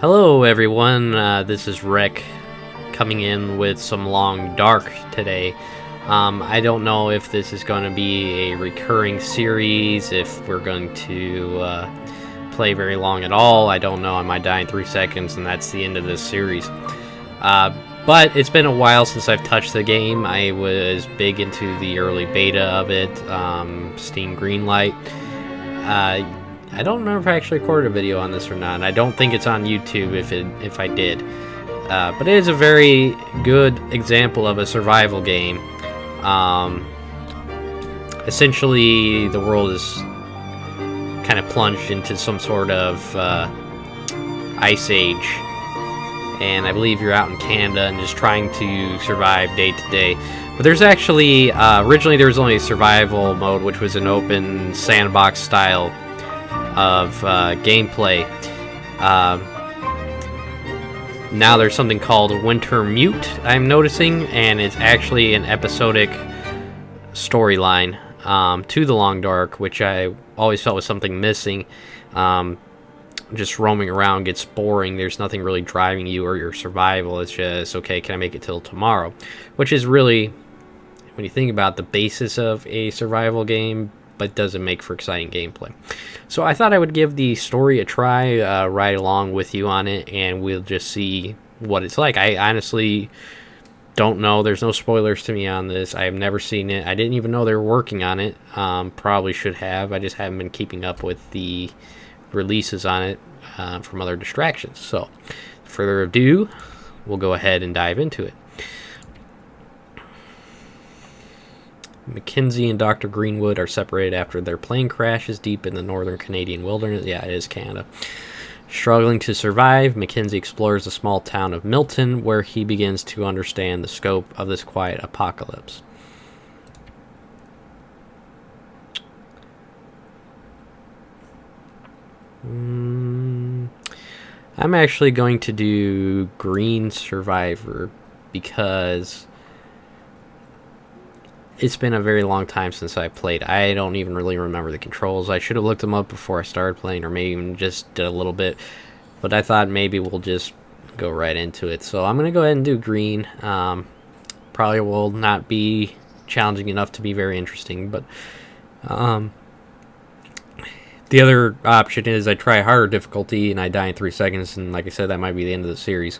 Hello everyone, this is Rick coming in with some Long Dark today. I don't know if this is going to be a recurring series, if we're going to play very long at all. I don't know, I might die in 3 seconds and that's the end of this series. But it's been a while since I've touched the game. I was big into the early beta of it, Steam Greenlight. I don't remember if I actually recorded a video on this or not. I don't think it's on YouTube if I did. But it is a very good example of a survival game. Essentially, the world is kind of plunged into some sort of ice age. And I believe you're out in Canada and just trying to survive day to day. But there's actually, originally there was only a survival mode, which was an open sandbox style of gameplay. Now there's something called Winter Mute, I'm noticing, and it's actually an episodic storyline to the Long Dark, which I always felt was something missing. Just roaming around gets boring. There's nothing really driving you or your survival. It's just, okay, can I make it till tomorrow? Which is really, when you think about the basis of a survival game, but doesn't make for exciting gameplay. So I thought I would give the story a try, ride along with you on it, and we'll just see what it's like. I honestly don't know. There's no spoilers to me on this. I have never seen it. I didn't even know they were working on it. Probably should have. I just haven't been keeping up with the releases on it from other distractions. So, further ado, we'll go ahead and dive into it. Mackenzie and Dr. Greenwood are separated after their plane crashes deep in the northern Canadian wilderness. Yeah, it is Canada. Struggling to survive, Mackenzie explores the small town of Milton, where he begins to understand the scope of this quiet apocalypse. I'm actually going to do Green Survivor because it's been a very long time since I played. I don't even really remember the controls. I should have looked them up before I started playing, or maybe even just did a little bit. But I thought maybe we'll just go right into it. So I'm going to go ahead and do Green. Probably will not be challenging enough to be very interesting. But the other option is I try harder difficulty and I die in 3 seconds. And like I said, that might be the end of the series.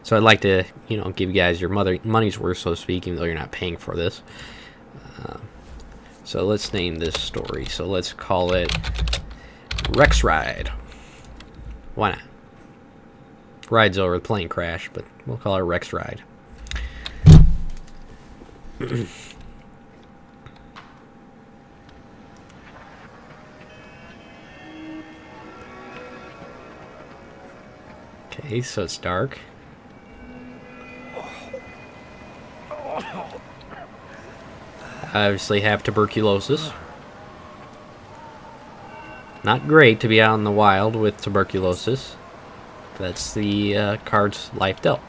So I'd like to, give you guys your money's worth, so to speak, even though you're not paying for this. So let's name this story. So let's call it Rex Ride. Why not? Ride's over, the plane crash, but we'll call it Rex Ride. Okay, so it's dark. I obviously have tuberculosis. Not great to be out in the wild with tuberculosis. That's the card's life dealt.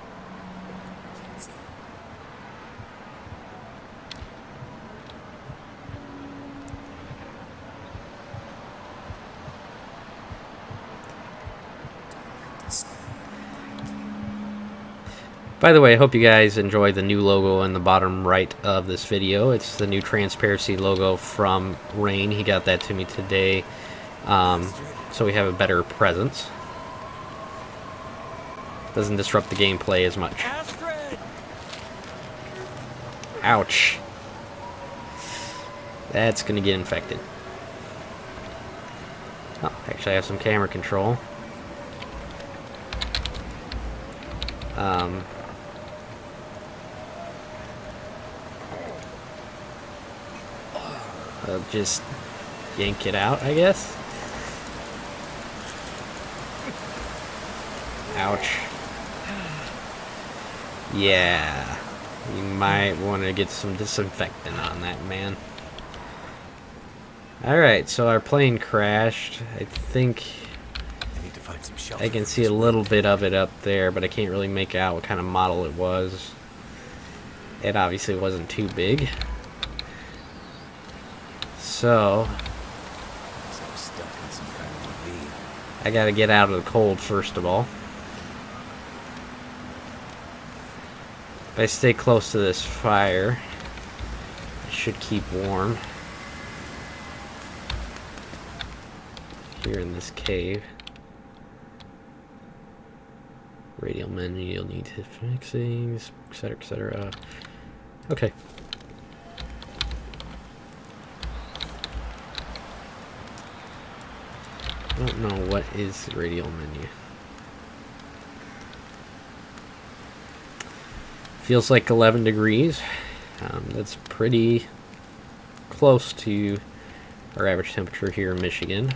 By the way, I hope you guys enjoy the new logo in the bottom right of this video. It's the new transparency logo from Rain. He got that to me today, so we have a better presence. Doesn't disrupt the gameplay as much. Ouch. That's gonna get infected. Oh, actually I have some camera control. Just yank it out, I guess. Ouch. Yeah, you might want to get some disinfectant on that, man. Alright, so our plane crashed. I think I can see a little bit of it up there, but I can't really make out what kind of model it was. It obviously wasn't too big. So I gotta get out of the cold first of all. If I stay close to this fire, I should keep warm. Here in this cave. Radial menu, you'll need to fix things, etc, etc. Okay. I don't know what is the radial menu. Feels like 11 degrees. That's pretty close to our average temperature here in Michigan.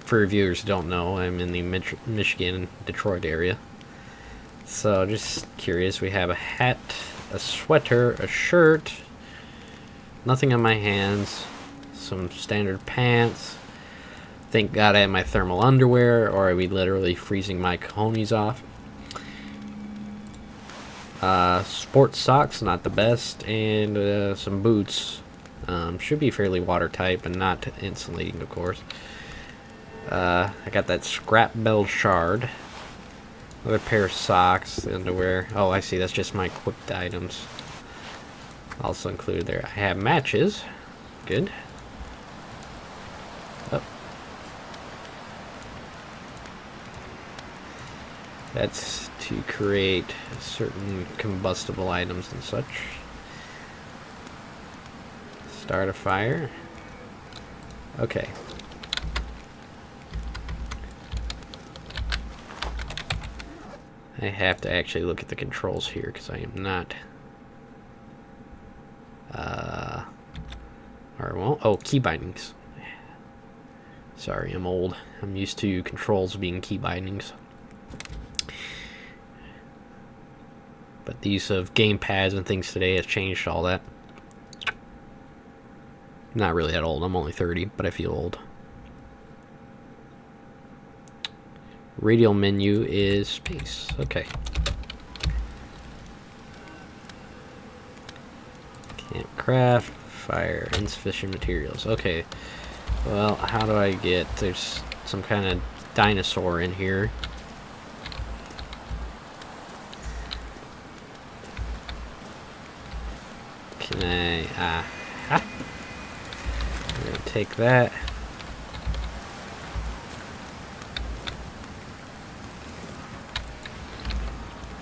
For viewers who don't know, I'm in the Michigan, Detroit area. So just curious, we have a hat, a sweater, a shirt, nothing on my hands, some standard pants. Thank God I have my thermal underwear, or I'd be literally freezing my cojones off. Sports socks, not the best, and some boots. Should be fairly watertight, but not insulating, of course. I got that scrap bell shard. Another pair of socks, the underwear. Oh, I see, that's just my equipped items. Also included there. I have matches. Good. Oh. That's to create certain combustible items and such. Start a fire. Okay. I have to actually look at the controls here because I am not. Or well, oh, key bindings. Sorry, I'm old. I'm used to controls being key bindings. But the use of game pads and things today has changed all that. Not really that old. I'm only 30, but I feel old. Radial menu is space. Okay. Can't craft. Fire. Insufficient materials. Okay. Well, how do I get... There's some kind of dinosaur in here. Can I... I'm gonna take that.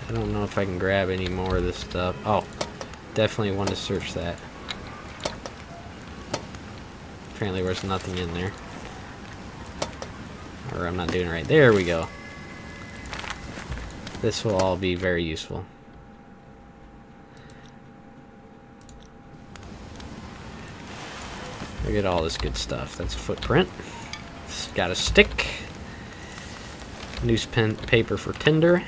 I don't know if I can grab any more of this stuff. Oh, definitely want to search that. Apparently there's nothing in there. Or I'm not doing it right. There we go. This will all be very useful. Look at all this good stuff. That's a footprint. It's got a stick. Newspaper for tinder.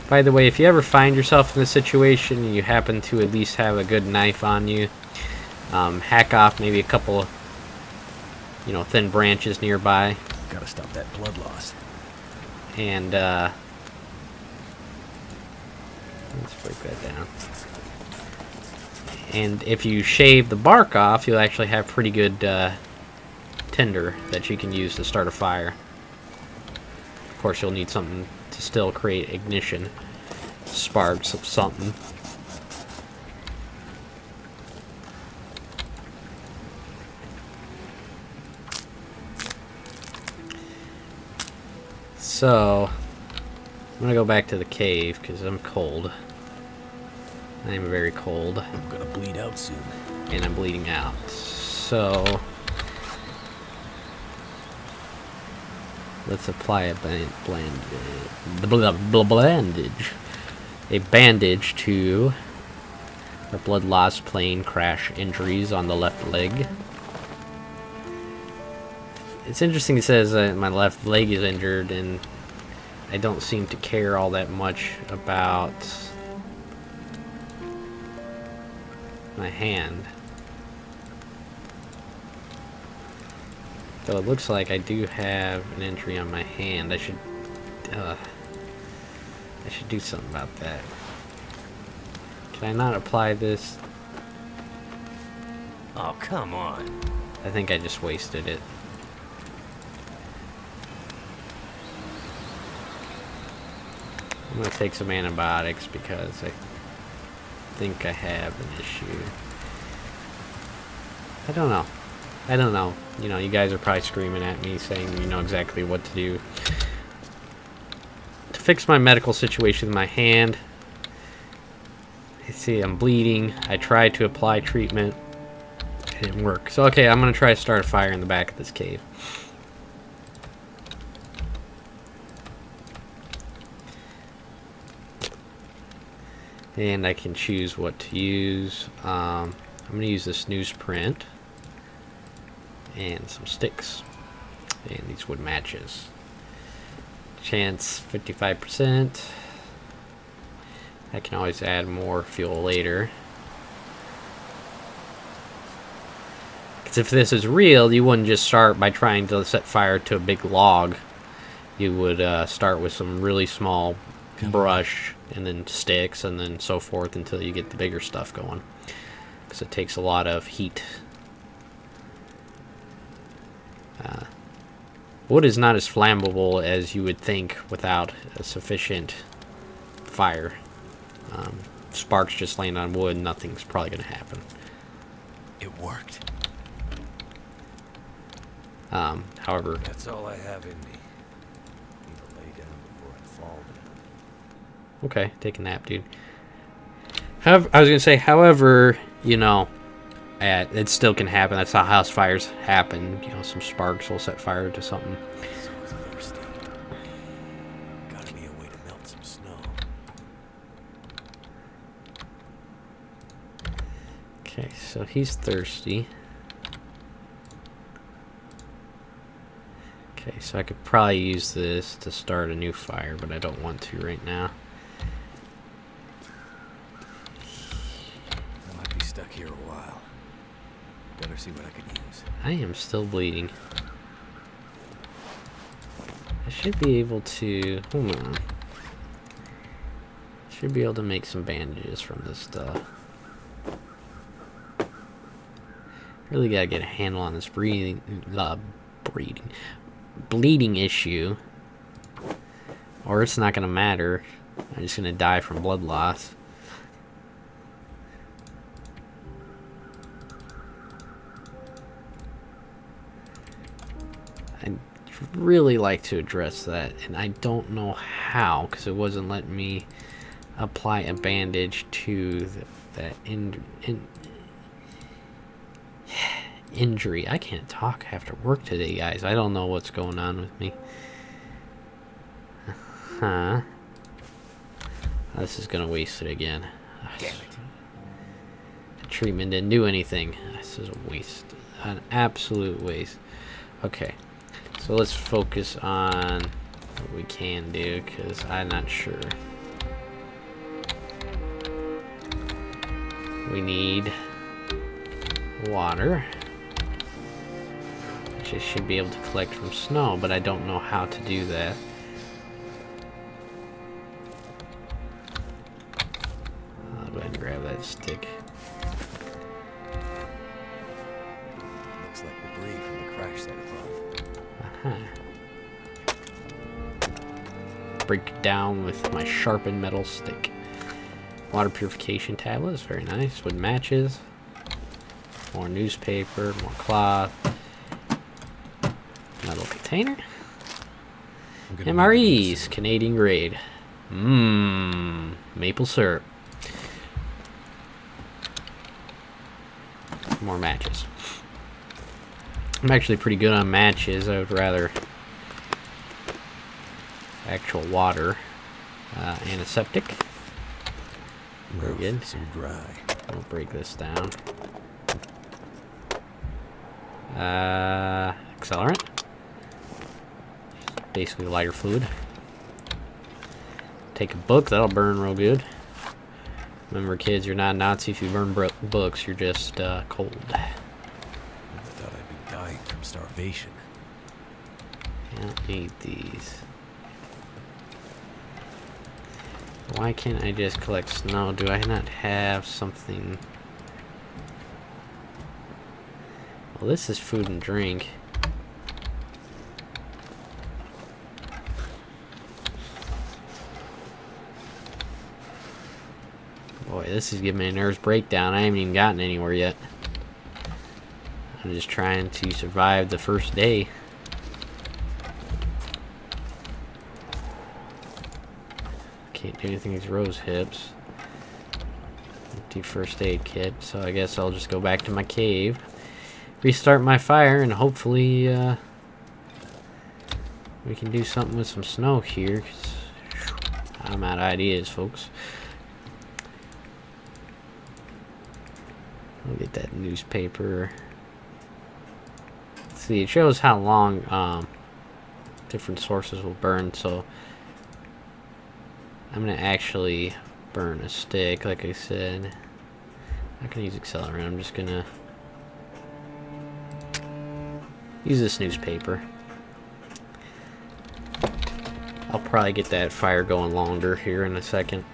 By the way, if you ever find yourself in a situation and you happen to at least have a good knife on you, hack off maybe a couple, thin branches nearby. Gotta stop that blood loss. And let's break that down. And if you shave the bark off, you'll actually have pretty good tinder that you can use to start a fire. Of course, you'll need something to still create ignition, sparks of something. So I'm gonna go back to the cave because I'm cold. I am very cold. I'm gonna bleed out soon. And I'm bleeding out. So let's apply a bandage to our blood loss, plane crash injuries on the left leg. It's interesting it says my left leg is injured, and I don't seem to care all that much about my hand. Though it looks like I do have an injury on my hand. I should do something about that. Can I not apply this? Oh, come on. I think I just wasted it. I'm gonna take some antibiotics because I think I have an issue. I don't know. I don't know. You know, you guys are probably screaming at me saying you know exactly what to do to fix my medical situation with my hand. You see, I'm bleeding. I tried to apply treatment. It didn't work. So, okay, I'm gonna try to start a fire in the back of this cave. And I can choose what to use. I'm going to use this newsprint and some sticks and these wood matches. Chance 55%. I can always add more fuel later. Because if this is real, you wouldn't just start by trying to set fire to a big log. You would start with some really small brush and then sticks and then so forth until you get the bigger stuff going, because it takes a lot of heat. Wood is not as flammable as you would think without a sufficient fire. Sparks just laying on wood, nothing's probably going to happen. It worked. However, That's all I have in me. Need to lay down before I fall down. okay, take a nap, dude. However, I was going to say, however, you know, it still can happen. That's how house fires happen. You know, some sparks will set fire to something. So thirsty. Gotta be a way to melt some snow. Okay, so he's thirsty. Okay, so I could probably use this to start a new fire, but I don't want to right now. I might be stuck here a while. Better see what I could use. I am still bleeding. I should be able to... Hold on. Should be able to make some bandages from this stuff. Really gotta get a handle on this bleeding issue, or it's not gonna matter. I'm just gonna die from blood loss. I'd really like to address that, and I don't know how, because it wasn't letting me apply a bandage to that injury. I can't talk after work today, guys. I don't know what's going on with me. Huh. This is gonna waste it again. Damn it. The treatment didn't do anything. This is a waste. An absolute waste. Okay. So let's focus on what we can do, because I'm not sure. We need water. Which I should be able to collect from snow, but I don't know how to do that. I'll go ahead and grab that stick. Looks like debris from the crash site above. Break it down with my sharpened metal stick. Water purification tablets, very nice. Wood matches. More newspaper, more cloth. Metal container. MREs, Canadian grade. Maple syrup. More matches. I'm actually pretty good on matches. I would rather actual water. Antiseptic. Very good. So dry. I'll break this down. Accelerant. Basically lighter fluid. Take a book, that'll burn real good. Remember, kids, you're not a Nazi if you burn books, you're just cold. I thought I'd be dying from starvation. Can't eat these. Why can't I just collect snow? Do I not have something? Well, this is food and drink. Boy, this is giving me a nervous breakdown. I haven't even gotten anywhere yet. I'm just trying to survive the first day. Can't do anything with these rose hips. Empty first aid kit, so I guess I'll just go back to my cave, restart my fire, and hopefully we can do something with some snow here, 'cause I'm out of ideas, folks. I'll get that newspaper. See, it shows how long different sources will burn, so I'm gonna actually burn a stick, like I said. I'm not gonna use accelerant, I'm just gonna use this newspaper. I'll probably get that fire going longer here in a second.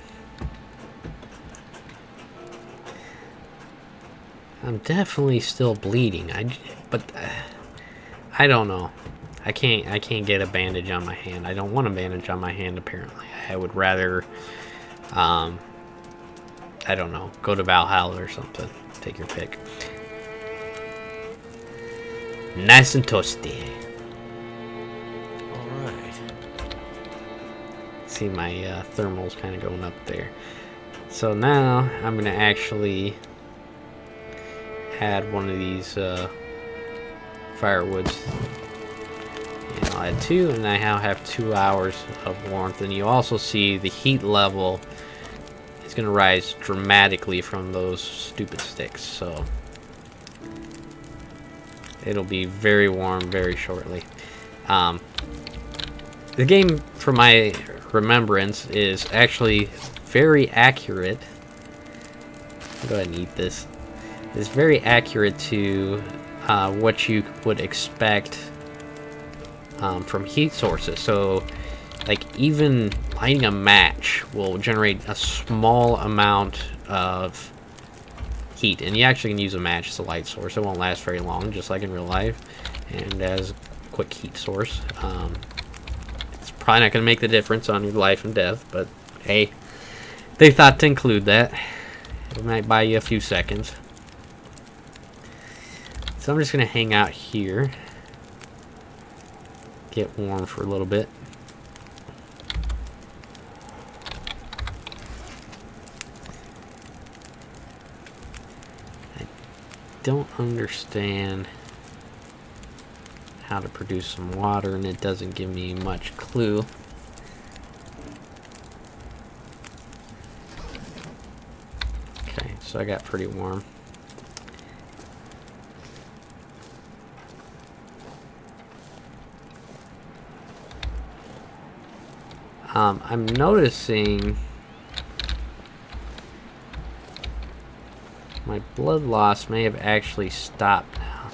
I'm definitely still bleeding. But I don't know. I can't get a bandage on my hand. I don't want a bandage on my hand. Apparently, I would rather, I don't know, go to Valhalla or something. Take your pick. Nice and toasty. All right. See my thermals kind of going up there. So now I'm gonna actually add one of these firewoods. And I'll add 2, and I now have 2 hours of warmth. And you also see the heat level is going to rise dramatically from those stupid sticks. So it'll be very warm very shortly. The game, from my remembrance, is actually very accurate. I'll go ahead and eat this. It's very accurate to what you would expect from heat sources. So, like, even lighting a match will generate a small amount of heat, and you actually can use a match as a light source. It won't last very long, just like in real life, and as a quick heat source. It's probably not going to make the difference on your life and death, but hey, they thought to include that. It might buy you a few seconds. So I'm just going to hang out here, get warm for a little bit. I don't understand how to produce some water, and it doesn't give me much clue. Okay, so I got pretty warm. I'm noticing my blood loss may have actually stopped now.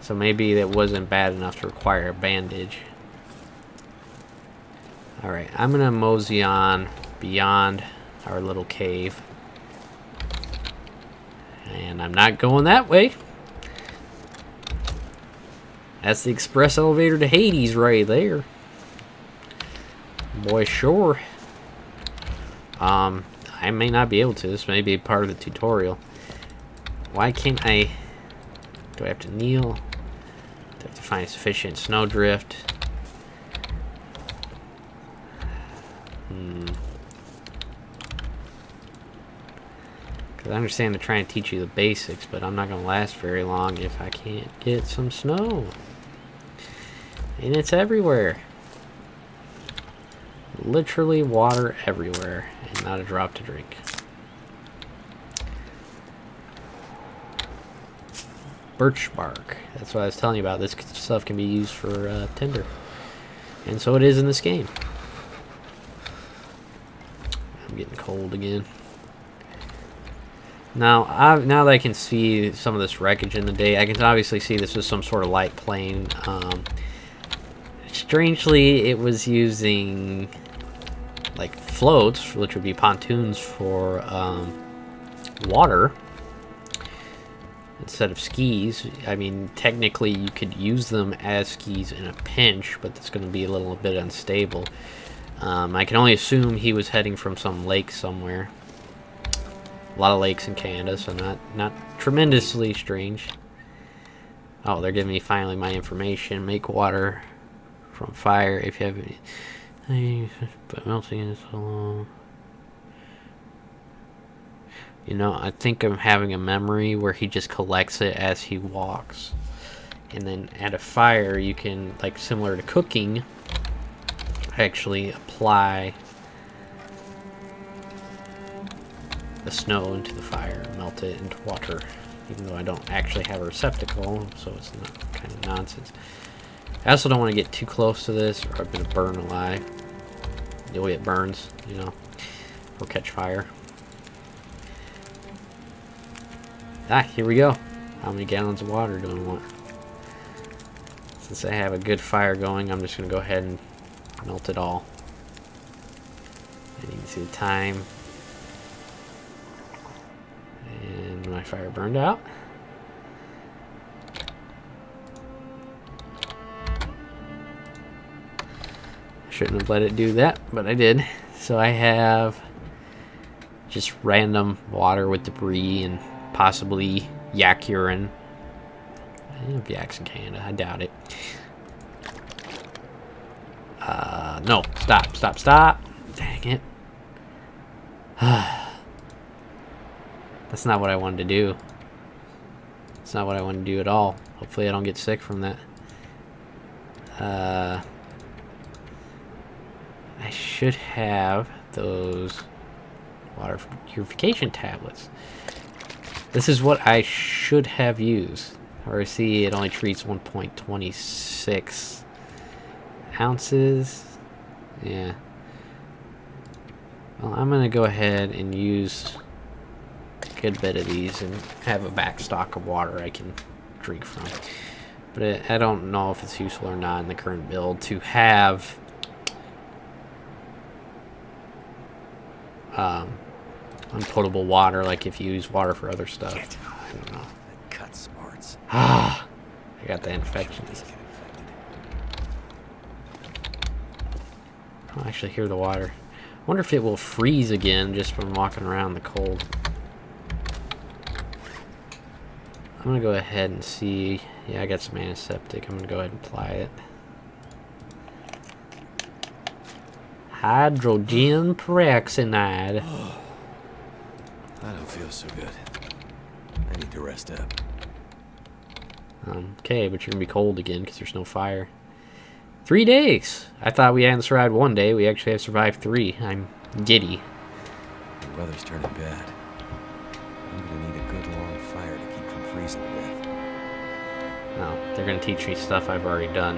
So maybe that wasn't bad enough to require a bandage. Alright, I'm gonna mosey on beyond our little cave. And I'm not going that way. That's the express elevator to Hades right there. Boy, sure. I may not be able to. This may be part of the tutorial. Why can't I... Do I have to kneel? Do I have to find sufficient snowdrift? Because I understand they're trying to teach you the basics, but I'm not going to last very long if I can't get some snow. And it's everywhere. Literally water everywhere, and not a drop to drink. Birch bark. That's what I was telling you about. This stuff can be used for tinder. And so it is in this game. I'm getting cold again. Now, now that I can see some of this wreckage in the day, I can obviously see this is some sort of light plane. Strangely, it was using like floats, which would be pontoons for water. instead of skis. I mean, technically you could use them as skis in a pinch, but that's going to be a little bit unstable. I can only assume he was heading from some lake somewhere. A lot of lakes in Canada, so not tremendously strange. Oh, they're giving me finally my information. Make water from fire if you have any. But melting is so long. You know, I think I'm having a memory where he just collects it as he walks. And then at a fire, you can, like similar to cooking, actually apply the snow into the fire, melt it into water. Even though I don't actually have a receptacle, so it's not kind of nonsense. I also don't want to get too close to this, or I'm going to burn alive. You'll get burns, you know, or catch fire. Ah, here we go. How many gallons of water do I want? Since I have a good fire going, I'm just going to go ahead and melt it all. And you can see the time. And my fire burned out. Shouldn't have let it do that, but I did. So I have just random water with debris and possibly yak urine. I have yaks in Canada, I doubt it. No, stop. Dang it. That's not what I wanted to do. That's not what I wanted to do at all. Hopefully I don't get sick from that. I should have those water purification tablets. This is what I should have used. Or I see it only treats 1.26 ounces. Yeah. Well, I'm gonna go ahead and use a good bit of these and have a back stock of water I can drink from. But I don't know if it's useful or not in the current build to have unpotable water, like if you use water for other stuff. I don't know. Cut smarts. I got the infection. I'll actually hear the water. I wonder if it will freeze again just from walking around the cold. I'm gonna go ahead and see. Yeah, I got some antiseptic. I'm gonna go ahead and apply it. Hydrogen peroxide. I don't feel so good. I need to rest up. Okay, but you're gonna be cold again because there's no fire. 3 days! I thought we hadn't survived 1 day. We actually have survived 3. I'm giddy. The weather's turning bad. I'm gonna need a good long fire to keep from freezing to death. No, they're gonna teach me stuff I've already done.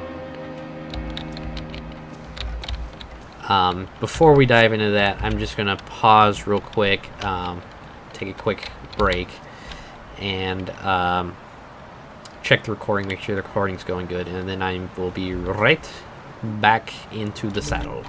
Before we dive into that, I'm just gonna pause real quick, take a quick break, and check the recording, make sure the recording's going good, and then I will be right back into the saddle.